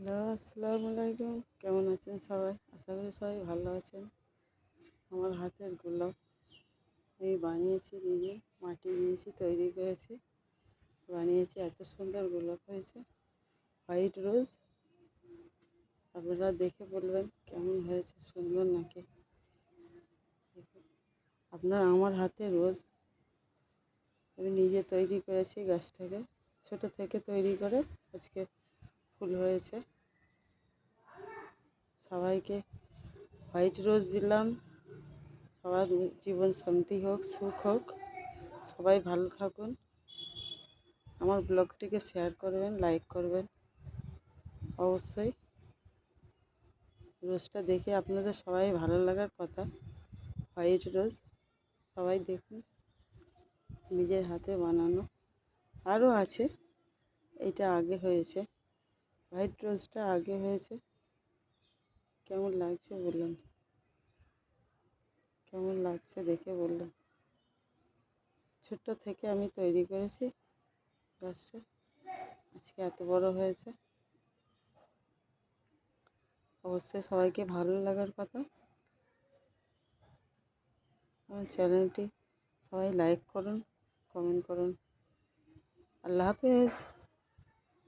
Hello, আসসালামু আলাইকুম। কেমন আছেন সবাই? আশা করি সবাই ভালো আছেন। আমার হাতের গোলাপ আমি বানিয়েছি, নিজে মাটি দিয়েছি, তৈরি করেছি, বানিয়েছি। এত সুন্দর গোলাপ হয়েছে, হোয়াইট রোজ। আপনারা দেখে বলবেন কেমন হয়েছে, সুন্দর নাকি। আপনারা আমার হাতে রোজ আমি নিজে তৈরি করেছি, গাছটাকে ছোট থেকে তৈরি করে আজকে ফুল হয়েছে। সবাইকে হোয়াইট রোজ দিলাম। সবার জীবন শান্তি হোক, সুখ হোক, সবাই ভালো থাকুন। আমার ব্লগটিকে শেয়ার করবেন, লাইক করবেন অবশ্যই। রোজটা দেখে আপনাদের সবাই ভালো লাগার কথা। হোয়াইট রোজ সবাই দেখুন, নিজের হাতে বানানো। আরও আছে, এইটা আগে হয়েছে, হোয়াইট রোজটা আগে হয়েছে। কেমন লাগছে বলুন, কেমন লাগছে দেখে বলুন। ছোট্ট থেকে আমি তৈরি করেছি গাছটা, আজকে এত বড় হয়েছে। অবশ্যই সবাইকে ভালো লাগার কথা। আমার চ্যানেলটি সবাই লাইক করুন, কমেন্ট করুন। আল্লাহ হাফেজ।